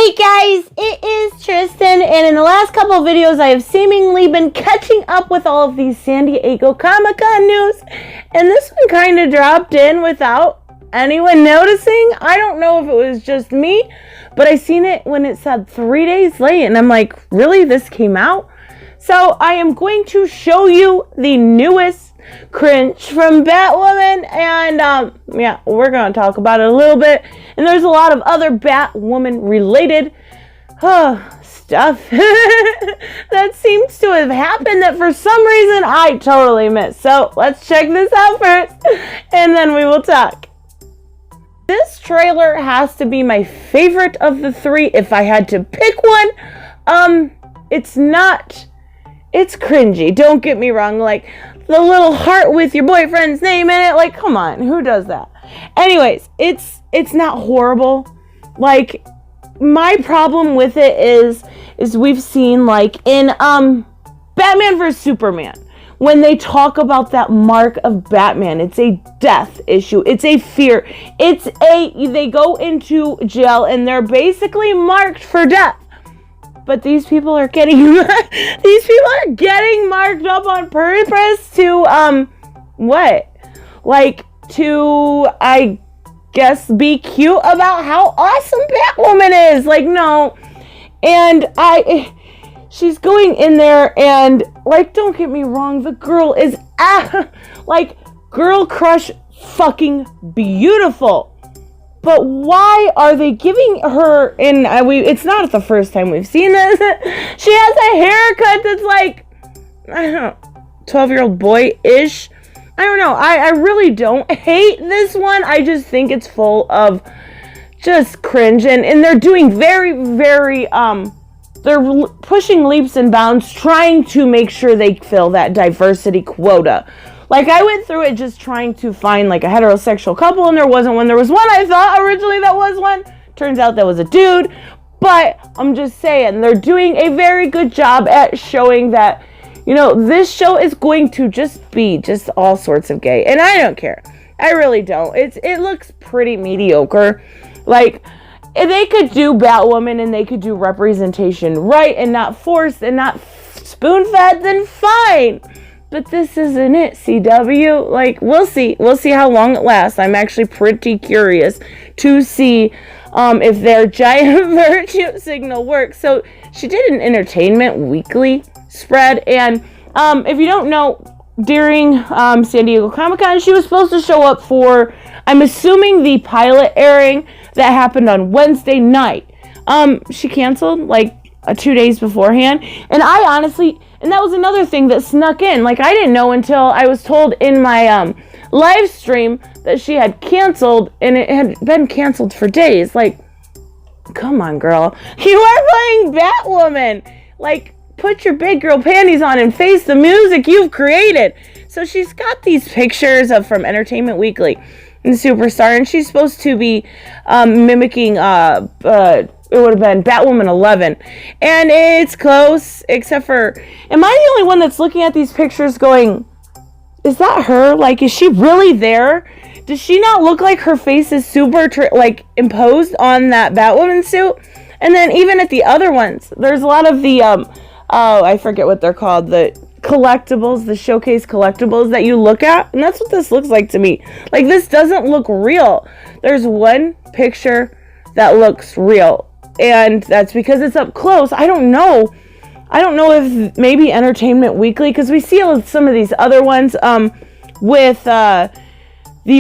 Hey guys, it is Tristan, and in the last couple of videos I have seemingly been catching up with all of these San Diego Comic-Con news, and this one kind of dropped in without anyone noticing. I don't know if it was just me, but I seen it when it said 3 days late, and I'm like, really? This came out? So I am going to show you the newest cringe from Batwoman, and yeah, we're going to talk about it a little bit. And there's a lot of other Batwoman related stuff that seems to have happened that for some reason I totally missed. So let's check this out first, and then we will talk. This trailer has to be my favorite of the three if I had to pick one. It's cringy, don't get me wrong, like the little heart with your boyfriend's name in it, like come on, who does that? Anyways, it's not horrible. Like, my problem with it is we've seen, like, in Batman vs. Superman, when they talk about that mark of Batman, it's a death issue, it's a fear, they go into jail and they're basically marked for death. But these people are getting marked up on purpose to what? Like, to, I guess, be cute about how awesome Batwoman is. Like, no. And she's going in there and, like, don't get me wrong, the girl is like girl crush fucking beautiful. But why are they giving her, and it's not the first time we've seen this, she has a haircut that's like, I don't know, 12-year-old boy-ish. I don't know, I really don't hate this one. I just think it's full of just cringe, and they're doing very, very, they're pushing leaps and bounds, trying to make sure they fill that diversity quota. Like, I went through it just trying to find, like, a heterosexual couple, and there wasn't one. There was one I thought originally that was one. Turns out that was a dude. But I'm just saying, they're doing a very good job at showing that, you know, this show is going to just be just all sorts of gay. And I don't care. I really don't. It looks pretty mediocre. Like, they could do Batwoman and they could do representation right and not forced and not spoon-fed, then fine. But this isn't it, CW. Like, we'll see. We'll see how long it lasts. I'm actually pretty curious to see if their giant virtue signal works. So, she did an Entertainment Weekly spread. And if you don't know, during San Diego Comic-Con, she was supposed to show up for, I'm assuming, the pilot airing that happened on Wednesday night. She canceled, like, 2 days beforehand. And I honestly... And that was another thing that snuck in. Like, I didn't know until I was told in my live stream that she had canceled, and it had been canceled for days. Like, come on, girl. You are playing Batwoman. Like, put your big girl panties on and face the music you've created. So she's got these pictures from Entertainment Weekly and Superstar, and she's supposed to be mimicking it would have been Batwoman 11. And it's close, except for... Am I the only one that's looking at these pictures going, is that her? Like, is she really there? Does she not look like her face is super, like, imposed on that Batwoman suit? And then even at the other ones, there's a lot of the, I forget what they're called, the collectibles, the showcase collectibles that you look at. And that's what this looks like to me. Like, this doesn't look real. There's one picture that looks real. And that's because it's up close. I don't know if maybe Entertainment Weekly, because we see some of these other ones with the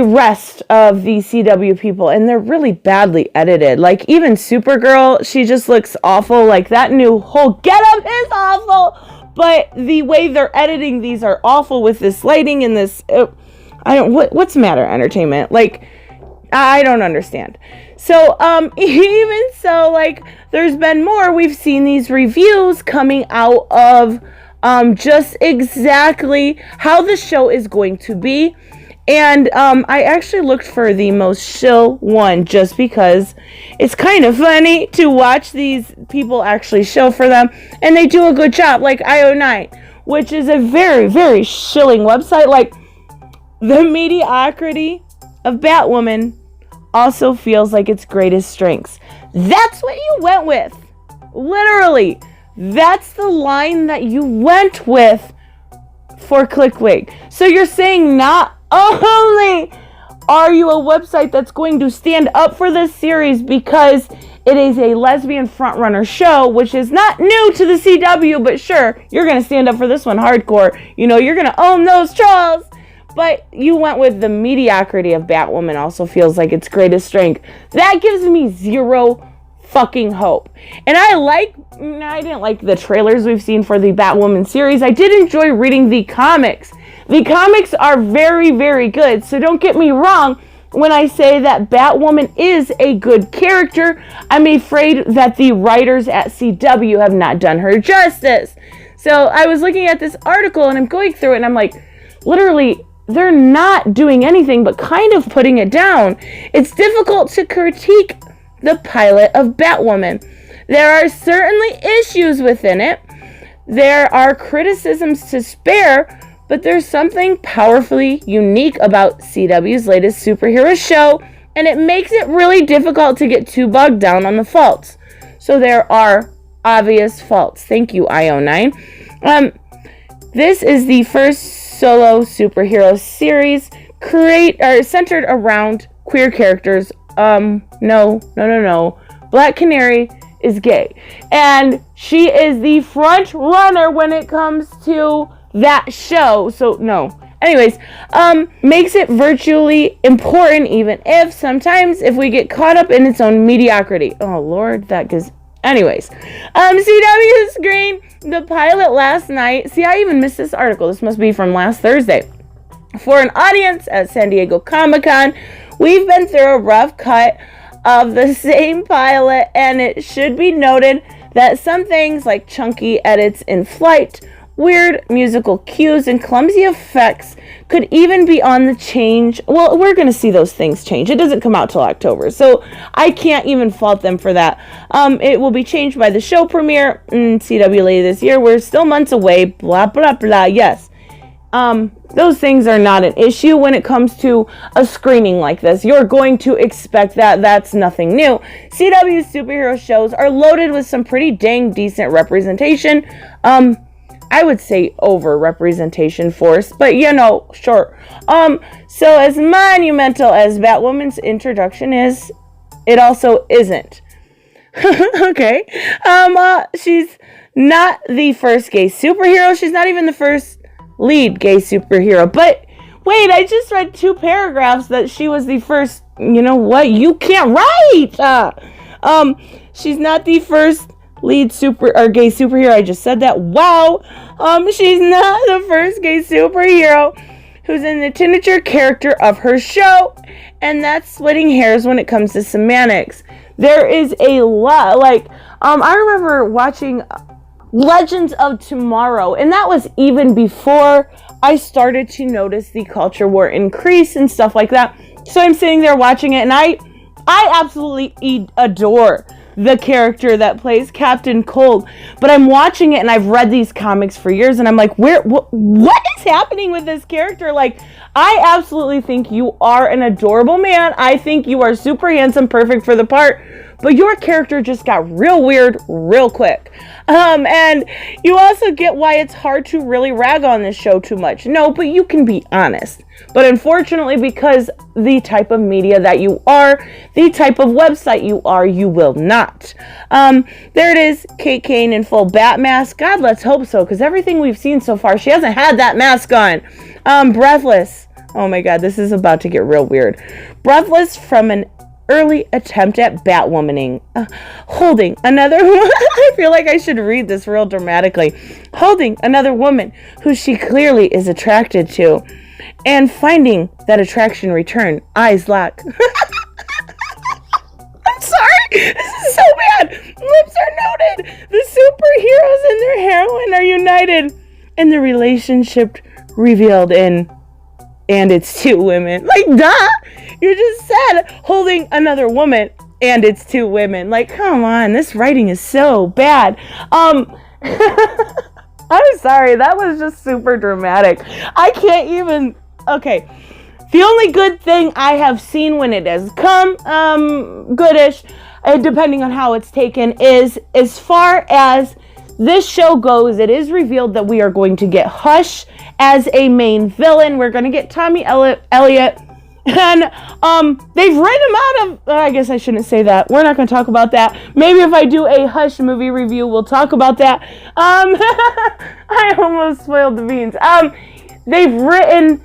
rest of the CW people, and they're really badly edited. Like, even Supergirl, she just looks awful. Like, that new whole getup is awful. But the way they're editing these are awful with this lighting and this... what's the matter, Entertainment? Like, I don't understand. So, even so, like, there's been more. We've seen these reviews coming out of, just exactly how the show is going to be. And, I actually looked for the most shill one just because it's kind of funny to watch these people actually shill for them. And they do a good job, like IO9, which is a very, very shilling website. Like, the mediocrity of Batwoman also feels like its greatest strengths. That's what you went with. Literally, that's the line that you went with for Clickbait. So you're saying not only are you a website that's going to stand up for this series because it is a lesbian frontrunner show, which is not new to the CW, but sure, you're going to stand up for this one hardcore. You know, you're going to own those trolls. But you went with the mediocrity of Batwoman also feels like its greatest strength. That gives me zero fucking hope. And I didn't like the trailers we've seen for the Batwoman series. I did enjoy reading the comics. The comics are very, very good. So don't get me wrong when I say that Batwoman is a good character. I'm afraid that the writers at CW have not done her justice. So I was looking at this article and I'm going through it and I'm like, literally, they're not doing anything but kind of putting it down. It's difficult to critique the pilot of Batwoman. There are certainly issues within it. There are criticisms to spare, but there's something powerfully unique about CW's latest superhero show, and it makes it really difficult to get too bogged down on the faults. So there are obvious faults. Thank you, IO9. This is the first solo superhero series centered around queer characters. No. Black Canary is gay. And she is the front runner when it comes to that show. So, no. Anyways, makes it virtually important even if sometimes if we get caught up in its own mediocrity. Oh, Lord, that gives... Anyways, CW screened the pilot last night. See, I even missed this article. This must be from last Thursday. For an audience at San Diego Comic-Con, we've been through a rough cut of the same pilot, and it should be noted that some things like chunky edits in flight, weird musical cues, and clumsy effects could even be on the change. Well, we're going to see those things change. It doesn't come out till October, so I can't even fault them for that. It will be changed by the show premiere in CW later this year. We're still months away, blah, blah, blah. Yes. Those things are not an issue when it comes to a screening like this. You're going to expect that. That's nothing new. CW's superhero shows are loaded with some pretty dang decent representation. I would say over-representation force, but you know, sure. So as monumental as Batwoman's introduction is, it also isn't. Okay. She's not the first gay superhero. She's not even the first lead gay superhero. But wait, I just read 2 paragraphs that she was the first. You know what? You can't write. She's not the first lead gay superhero. I just said that. Wow. She's not the first gay superhero who's in the titular character of her show, and that's splitting hairs when it comes to semantics. There is a lot. I remember watching Legends of Tomorrow, and that was even before I started to notice the culture war increase and stuff like that. So I'm sitting there watching it, and I absolutely adore the character that plays Captain Cold, but I'm watching it and I've read these comics for years and I'm like, what is happening with this character? I absolutely think you are an adorable man. I think you are super handsome, perfect for the part, but your character just got real weird real quick. And you also get why it's hard to really rag on this show too much. No, but you can be honest. But unfortunately, because the type of media that you are, the type of website you are, you will not. There it is, Kate Kane in full bat mask. God, let's hope so, because everything we've seen so far, she hasn't had that mask on. Breathless. Oh my God, this is about to get real weird. Breathless from an early attempt at Batwomaning. Holding another I feel like I should read this real dramatically. Holding another woman who she clearly is attracted to. And finding that attraction return. Eyes lock. I'm sorry. This is so bad. Lips are noted. The superheroes and their heroine are united. And the relationship revealed in... And it's 2 women. Duh! You just said holding another woman and it's 2 women. Come on. This writing is so bad. I'm sorry. That was just super dramatic. I can't even... Okay. The only good thing I have seen when it has come, goodish, depending on how it's taken, is as far as this show goes, it is revealed that we are going to get Hush as a main villain. We're going to get Tommy Elliott. And they've written him out of... I guess I shouldn't say that. We're not going to talk about that. Maybe if I do a Hush movie review, we'll talk about that. I almost spoiled the beans. They've written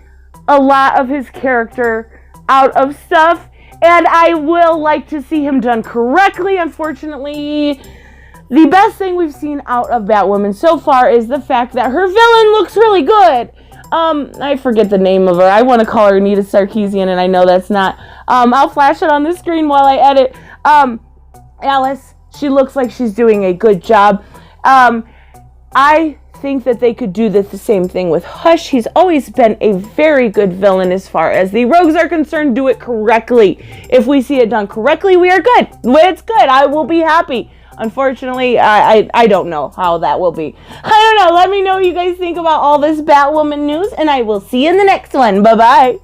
a lot of his character out of stuff, and I will like to see him done correctly. Unfortunately, the best thing we've seen out of Batwoman so far is the fact that her villain looks really good. I forget the name of her. I want to call her Anita Sarkeesian, and I know that's not. I'll flash it on the screen while I edit. Alice, she looks like she's doing a good job. I think that they could do the same thing with Hush. He's always been a very good villain as far as the rogues are concerned. Do it correctly. If we see it done correctly, we are good. It's good. I will be happy. Unfortunately, I don't know how that will be. I don't know. Let me know what you guys think about all this Batwoman news, and I will see you in the next one. Bye-bye.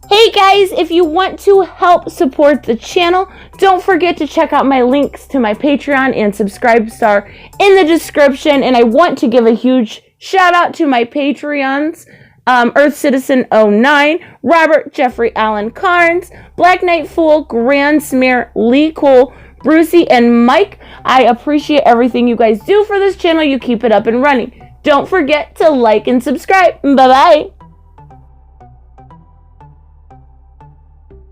Hey guys, if you want to help support the channel, don't forget to check out my links to my Patreon and Subscribestar in the description. And I want to give a huge shout out to my Patreons. Earth Citizen 09, Robert Jeffrey Allen Carnes, Black Knight Fool, Grand Smear, Lee Cole, Brucey, and Mike. I appreciate everything you guys do for this channel. You keep it up and running. Don't forget to like and subscribe. Bye-bye.